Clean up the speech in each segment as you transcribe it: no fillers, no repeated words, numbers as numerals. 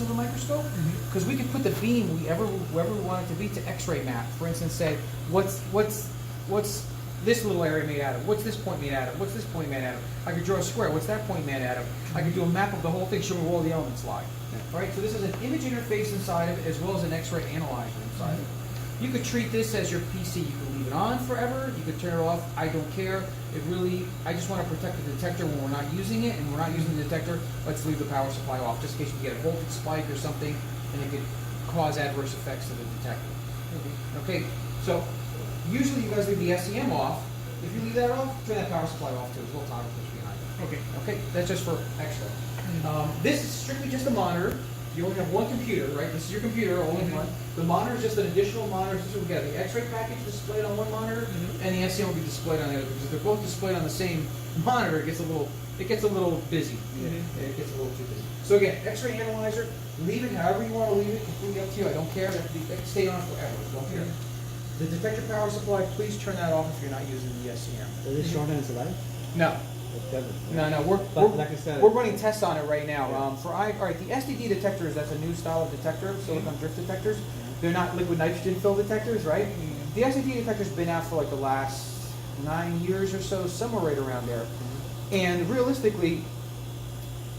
of a microscope, because we could put the beam wherever we want it to be to X-ray map. For instance, say what's this little area made out of? What's this point made out of? What's this point made out of? I could draw a square. What's that point made out of? I could do a map of the whole thing, showing where all the elements lie. Right. So this is an image interface inside of it, as well as an X-ray analyzer inside of it. You could treat this as your PC. You can leave it on forever. You could turn it off. I don't care. I just want to protect the detector when we're not using it, and we're not using the detector. Let's leave the power supply off, just in case we get a voltage spike or something, and it could cause adverse effects to the detector. Okay. So usually you guys leave the SEM off. If you leave that off, turn that power supply off too. There's a little toggle switch behind it. Okay. Okay. That's just for extra. This is strictly just a monitor. You only have one computer, right? This is your computer, only one. The monitor is just an additional monitor. So we got the X-ray package displayed on one monitor, and the SEM will be displayed on the other. Because if they're both displayed on the same monitor, it gets a little busy. It gets a little too busy. So again, X-ray analyzer, leave it however you want to leave it. Completely up to you. I don't care. It can stay on forever. Don't care. The detector power supply, please turn that off if you're not using the SEM. Is it short its life? No. No, we're running tests on it right now. All right, the SDD detectors, that's a new style of detector, silicon drift detectors. They're not liquid nitrogen filled detectors, right? The SDD detector's been out for like the last 9 years or so, somewhere right around there. And realistically,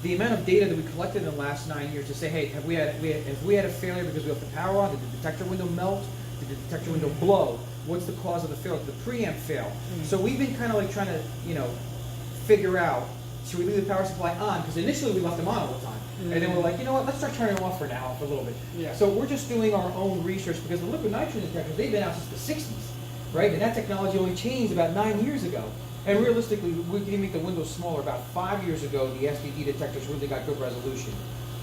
the amount of data that we collected in the last 9 years to say, hey, have we had a failure because we left the power on? Did the detector window melt? Did the detector window blow? What's the cause of the failure? Did the preamp fail? So we've been kind of like trying to, figure out, should we leave the power supply on? Because initially we left them on all the time. And then we're like, you know what, let's start turning them off for now, for a little bit. So we're just doing our own research, because the liquid nitrogen detectors, they've been out since the 60s, right? And that technology only changed about 9 years ago. And realistically, we can make the windows smaller. About 5 years ago, the SDD detectors really got good resolution.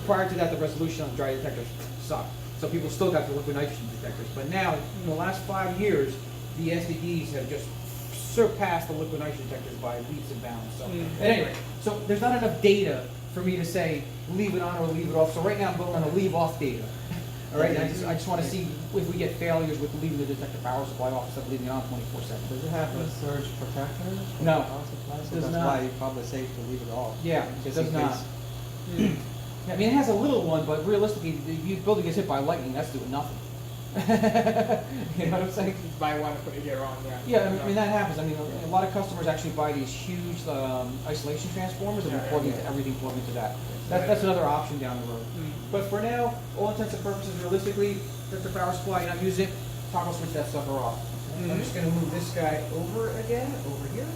Prior to that, the resolution on the dry detectors sucked. So people still got the liquid nitrogen detectors. But now, in the last 5 years, the SDDs have just surpassed the liquid nitrogen detectors by leaps and bounds. So, at any rate, so there's not enough data for me to say leave it on or leave it off. So right now I'm going on a leave off data. All right, and I just want to see if we get failures with leaving the detector power supply off instead of leaving it on 24/7. Does it have a surge protector? No, Power supply? So does that's not. why you probably safe to leave it off. Yeah, it does not. I mean, it has a little one, but realistically, if your building gets hit by lightning, that's doing nothing. You know what I'm saying? You might want to put it here on, Yeah, I mean that happens. I mean, a lot of customers actually buy these huge isolation transformers and plug into everything, plug into that. That's another option down the road. But for now, all intents and purposes, realistically, that's the power supply, and I'm using it. Toggle switch that sucker off. I'm just going to move this guy over again, over here.